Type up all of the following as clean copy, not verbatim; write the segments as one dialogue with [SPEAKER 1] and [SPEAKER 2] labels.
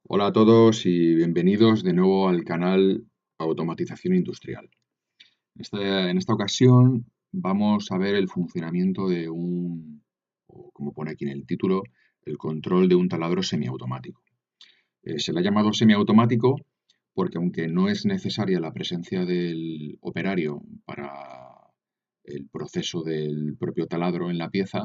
[SPEAKER 1] Hola a todos y bienvenidos de nuevo al canal Automatización Industrial. En esta ocasión vamos a ver el funcionamiento de o como pone aquí en el título, el control de un taladro semiautomático. Se le ha llamado semiautomático porque aunque no es necesaria la presencia del operario para el proceso del propio taladro en la pieza,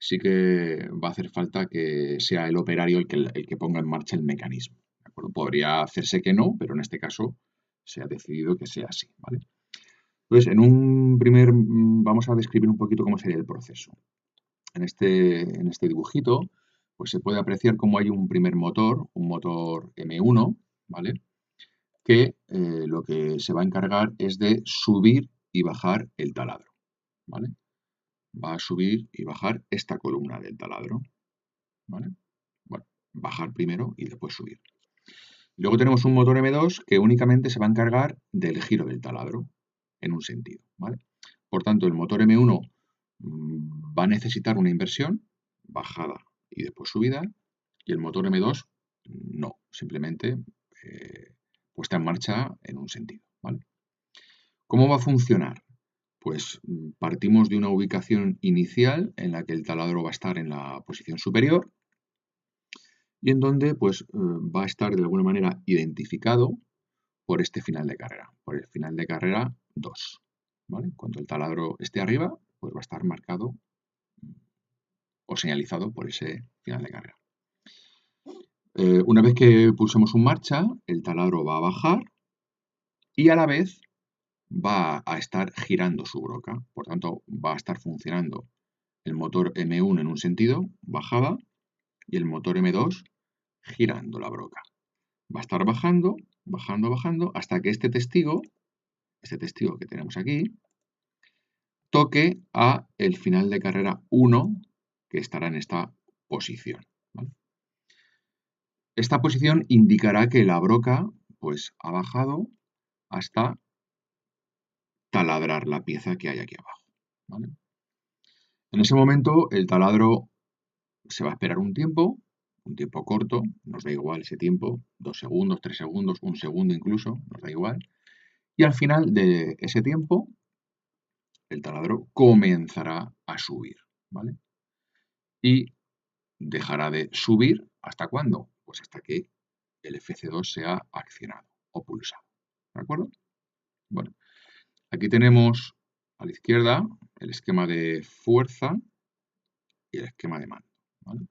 [SPEAKER 1] sí que va a hacer falta que sea el operario el que ponga en marcha el mecanismo. ¿De acuerdo? Podría hacerse que no, pero en este caso se ha decidido que sea así, ¿vale? Entonces, vamos a describir un poquito cómo sería el proceso. En este dibujito, pues se puede apreciar cómo hay un primer motor, un motor M1, ¿vale? Que lo que se va a encargar es de subir y bajar el taladro, ¿vale? Va a subir y bajar esta columna del taladro, ¿vale? Bueno, bajar primero y después subir. Luego tenemos un motor M2 que únicamente se va a encargar del giro del taladro en un sentido, ¿vale? Por tanto, el motor M1 va a necesitar una inversión, bajada y después subida, y el motor M2 no, simplemente puesta en marcha en un sentido, ¿vale? ¿Cómo va a funcionar? Pues partimos de una ubicación inicial en la que el taladro va a estar en la posición superior y en donde pues va a estar de alguna manera identificado por este final de carrera, por el final de carrera 2, ¿vale? Cuando el taladro esté arriba, pues va a estar marcado o señalizado por ese final de carrera. Una vez que pulsemos un marcha, el taladro va a bajar y a la vez va a estar girando su broca. Por tanto, va a estar funcionando el motor M1 en un sentido, bajada, y el motor M2 girando la broca. Va a estar bajando, bajando, bajando, hasta que este testigo que tenemos aquí, toque a el final de carrera 1, que estará en esta posición, ¿vale? Esta posición indicará que la broca pues, ha bajado hasta taladrar la pieza que hay aquí abajo, ¿vale? En ese momento el taladro se va a esperar un tiempo corto, nos da igual ese tiempo, 2 segundos, 3 segundos, 1 segundo incluso, nos da igual. Y al final de ese tiempo, el taladro comenzará a subir, ¿vale? Y dejará de subir, ¿hasta cuándo? Pues hasta que el FC2 sea accionado o pulsado, ¿de acuerdo? Bueno, aquí tenemos a la izquierda el esquema de fuerza y el esquema de mando, ¿vale?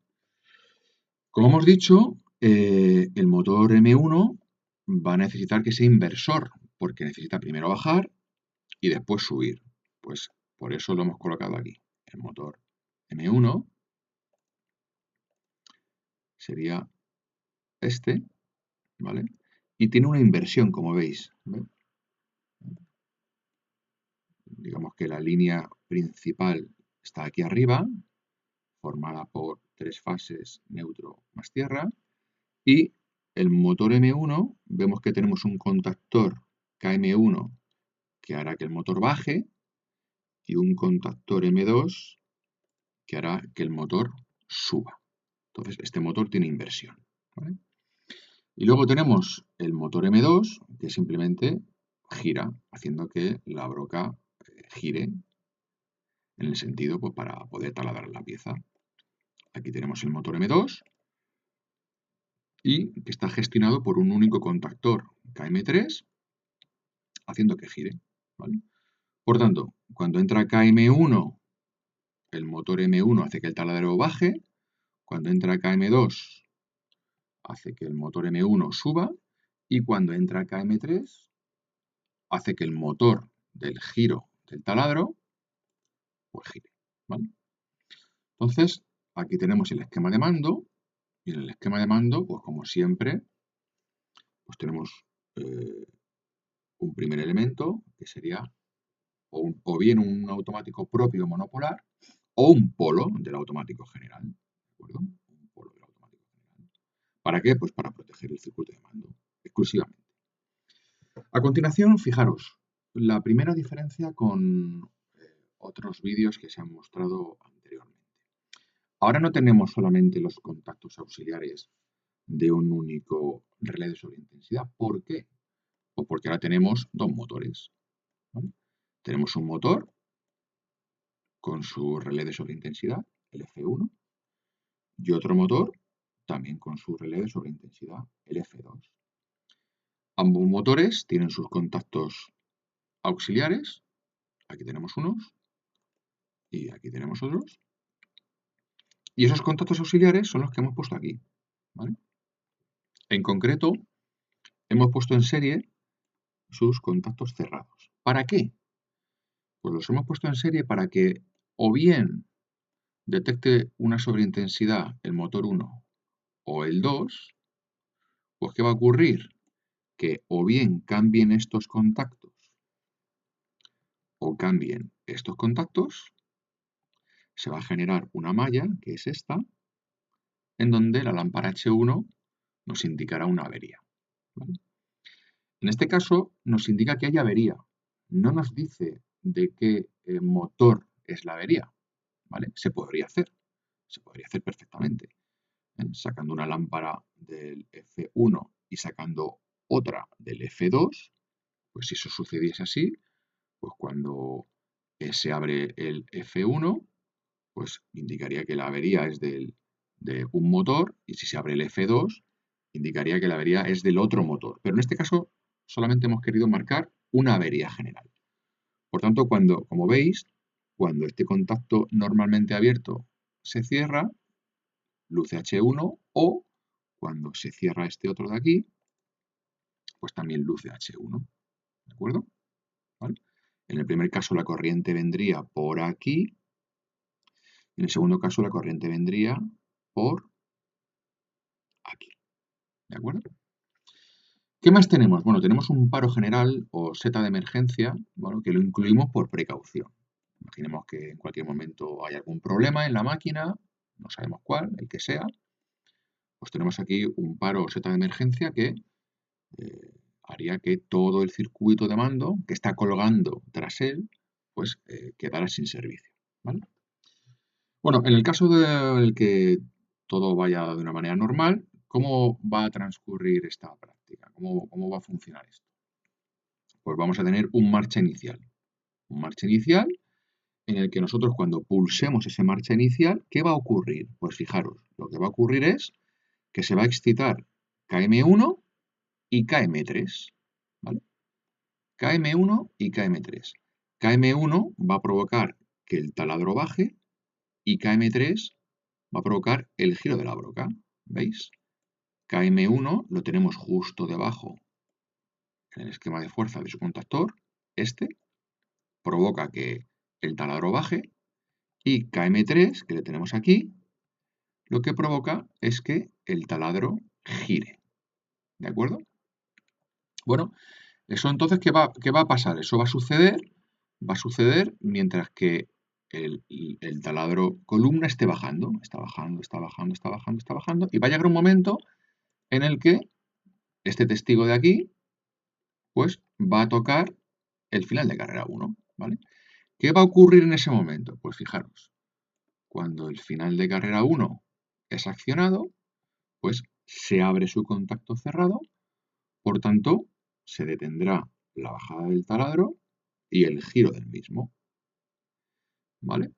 [SPEAKER 1] Como hemos dicho, el motor M1 va a necesitar que sea inversor, porque necesita primero bajar y después subir. Pues por eso lo hemos colocado aquí. El motor M1 sería este, ¿vale? Y tiene una inversión, como veis, ¿ve? Digamos que la línea principal está aquí arriba, formada por 3 fases, neutro más tierra, y el motor M1, vemos que tenemos un contactor KM1 que hará que el motor baje y un contactor M2 que hará que el motor suba. Entonces, este motor tiene inversión, ¿vale? Y luego tenemos el motor M2 que simplemente gira, haciendo que la broca gire en el sentido pues, para poder taladrar la pieza. Aquí tenemos el motor M2 y que está gestionado por un único contactor KM3 haciendo que gire, ¿vale? Por tanto, cuando entra KM1, el motor M1 hace que el taladro baje. Cuando entra KM2, hace que el motor M1 suba. Y cuando entra KM3, hace que el motor del giro del taladro pues gire, ¿vale? Entonces, aquí tenemos el esquema de mando. Y en el esquema de mando, pues como siempre, pues tenemos un primer elemento que sería o bien un automático propio monopolar o un polo del automático general. ¿De acuerdo? Un polo del automático general. ¿Para qué? Pues para proteger el circuito de mando exclusivamente. A continuación, fijaros, la primera diferencia con otros vídeos que se han mostrado anteriormente. Ahora no tenemos solamente los contactos auxiliares de un único relé de sobreintensidad. ¿Por qué? Pues porque ahora tenemos dos motores, ¿vale? Tenemos un motor con su relé de sobreintensidad, el F1, y otro motor también con su relé de sobreintensidad, el F2. Ambos motores tienen sus contactos auxiliares, aquí tenemos unos y aquí tenemos otros, y esos contactos auxiliares son los que hemos puesto aquí, ¿vale? En concreto, hemos puesto en serie sus contactos cerrados. ¿Para qué? Pues los hemos puesto en serie para que o bien detecte una sobreintensidad el motor 1 o el 2, pues ¿qué va a ocurrir? Que o bien cambien estos contactos o cambien estos contactos, se va a generar una malla, que es esta, en donde la lámpara H1 nos indicará una avería, ¿vale? En este caso nos indica que hay avería, no nos dice de qué motor es la avería, ¿vale? Se podría hacer perfectamente, sacando una lámpara del F1 y sacando otra del F2, pues si eso sucediese así, pues cuando se abre el F1, pues indicaría que la avería es de un motor, y si se abre el F2, indicaría que la avería es del otro motor. Pero en este caso solamente hemos querido marcar una avería general. Por tanto, como veis, cuando este contacto normalmente abierto se cierra, luce H1, o cuando se cierra este otro de aquí, pues también luce H1. ¿De acuerdo? ¿Vale? En el primer caso la corriente vendría por aquí. En el segundo caso la corriente vendría por aquí. ¿De acuerdo? ¿Qué más tenemos? Bueno, tenemos un paro general o seta de emergencia, bueno, que lo incluimos por precaución. Imaginemos que en cualquier momento hay algún problema en la máquina, no sabemos cuál, el que sea, pues tenemos aquí un paro o seta de emergencia que haría que todo el circuito de mando que está colgando tras él, pues quedara sin servicio, ¿vale? Bueno, en el caso del que todo vaya de una manera normal, ¿cómo va a transcurrir esta práctica? ¿Cómo va a funcionar esto? Pues vamos a tener un marcha inicial. Un marcha inicial en el que nosotros cuando pulsemos ese marcha inicial, ¿qué va a ocurrir? Pues fijaros, lo que va a ocurrir es que se va a excitar KM1 y KM3, ¿vale? KM1 y KM3. KM1 va a provocar que el taladro baje y KM3 va a provocar el giro de la broca, ¿veis? KM1 lo tenemos justo debajo en el esquema de fuerza de su contactor, este provoca que el taladro baje, y KM3, que le tenemos aquí, lo que provoca es que el taladro gire, ¿de acuerdo? Bueno, eso entonces, ¿qué va a pasar? Eso va a suceder mientras que el taladro columna esté bajando, está bajando, está bajando, está bajando, está bajando, y va a llegar un momento en el que este testigo de aquí, pues va a tocar el final de carrera 1, ¿vale? ¿Qué va a ocurrir en ese momento? Pues fijaros, cuando el final de carrera 1 es accionado, pues se abre su contacto cerrado, por tanto, se detendrá la bajada del taladro y el giro del mismo, ¿vale?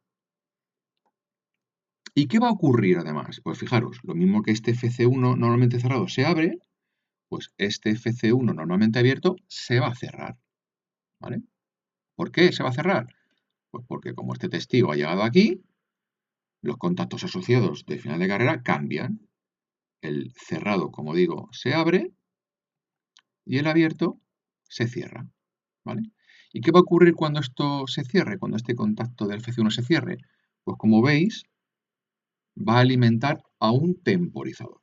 [SPEAKER 1] ¿Y qué va a ocurrir además? Pues fijaros, lo mismo que este FC1 normalmente cerrado se abre, pues este FC1 normalmente abierto se va a cerrar, ¿vale? ¿Por qué se va a cerrar? Pues porque como este testigo ha llegado aquí, los contactos asociados del final de carrera cambian. El cerrado, como digo, se abre y el abierto se cierra, ¿vale? ¿Y qué va a ocurrir cuando esto se cierre, cuando este contacto del FC1 se cierre? Pues como veis, va a alimentar a un temporizador.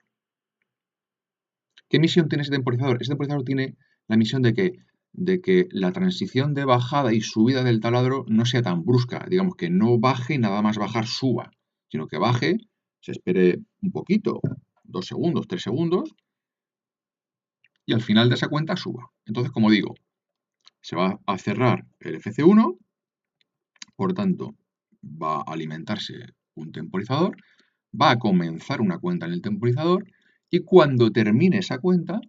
[SPEAKER 1] ¿Qué misión tiene ese temporizador? Ese temporizador tiene la misión de que la transición de bajada y subida del taladro no sea tan brusca, digamos que no baje y nada más bajar suba, sino que baje, se espere un poquito, 2 segundos, 3 segundos, y al final de esa cuenta suba. Entonces, como digo, se va a cerrar el FC1, por tanto, va a alimentarse un temporizador, va a comenzar una cuenta en el temporizador Y cuando termine esa cuenta,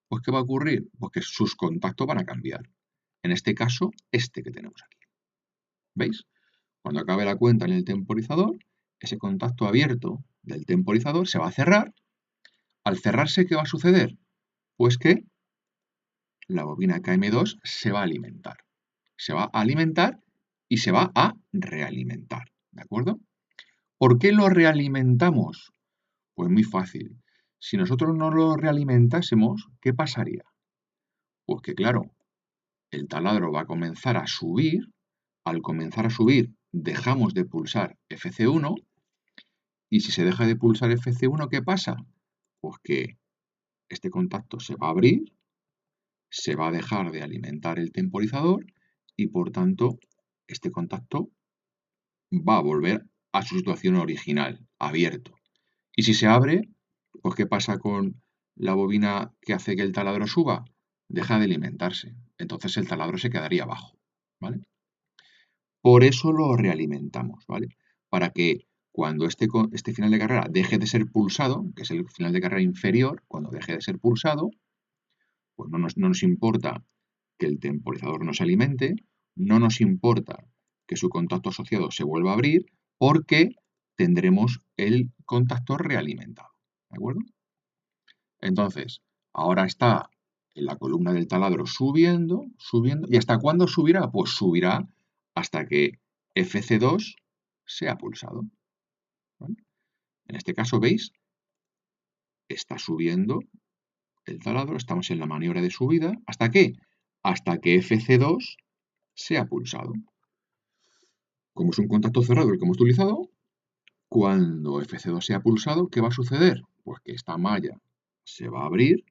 [SPEAKER 1] pues ¿qué va a ocurrir? Pues que sus contactos van a cambiar. En este caso, este que tenemos aquí. ¿Veis? Cuando acabe la cuenta en el temporizador, ese contacto abierto del temporizador se va a cerrar. Al cerrarse, ¿qué va a suceder? Pues que la bobina KM2 se va a alimentar. Se va a alimentar y se va a realimentar. ¿De acuerdo? ¿Por qué lo realimentamos? Pues muy fácil. Si nosotros no lo realimentásemos, ¿qué pasaría? Pues que claro, el taladro va a comenzar a subir. Al comenzar a subir, dejamos de pulsar FC1 y si se deja de pulsar FC1, ¿qué pasa? Pues que este contacto se va a abrir, se va a dejar de alimentar el temporizador y por tanto este contacto va a volver a su situación original, abierto. Y si se abre, pues ¿qué pasa con la bobina que hace que el taladro suba? Deja de alimentarse. Entonces el taladro se quedaría abajo, ¿vale? Por eso lo realimentamos, ¿vale? Para que cuando este final de carrera deje de ser pulsado, que es el final de carrera inferior, cuando deje de ser pulsado, pues no nos importa que el temporizador no se alimente, no nos importa que su contacto asociado se vuelva a abrir, porque tendremos el contacto realimentado, ¿de acuerdo? Entonces, ahora está en la columna del taladro subiendo, subiendo, ¿y hasta cuándo subirá? Pues subirá hasta que FC2 sea pulsado, ¿vale? En este caso, ¿veis? Está subiendo el taladro, estamos en la maniobra de subida. ¿Hasta qué? Hasta que FC2 sea pulsado. Como es un contacto cerrado el que hemos utilizado, cuando FC2 sea pulsado, ¿qué va a suceder? Pues que esta malla se va a abrir,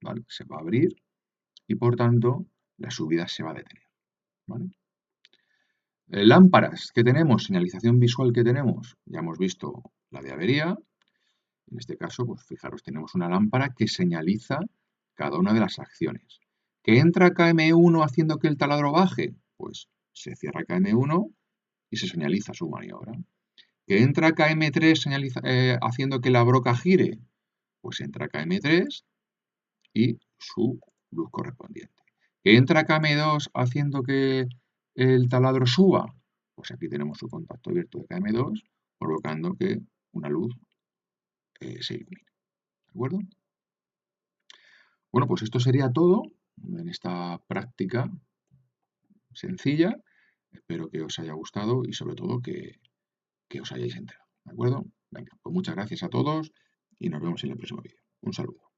[SPEAKER 1] ¿vale? Se va a abrir y por tanto la subida se va a detener, ¿vale? Lámparas que tenemos, señalización visual que tenemos, ya hemos visto la de avería. En este caso, pues fijaros, tenemos una lámpara que señaliza cada una de las acciones. ¿Que entra KM1 haciendo que el taladro baje? Pues se cierra KM1 y se señaliza su maniobra. ¿Que entra KM3 haciendo que la broca gire? Pues entra KM3 y su luz correspondiente. ¿Que entra KM2 haciendo que el taladro suba? Pues aquí tenemos su contacto abierto de KM2, provocando que una luz se ilumine. ¿De acuerdo? Bueno, pues esto sería todo en esta práctica sencilla. Espero que os haya gustado y sobre todo que os hayáis enterado. ¿De acuerdo? Venga, pues muchas gracias a todos y nos vemos en el próximo vídeo. Un saludo.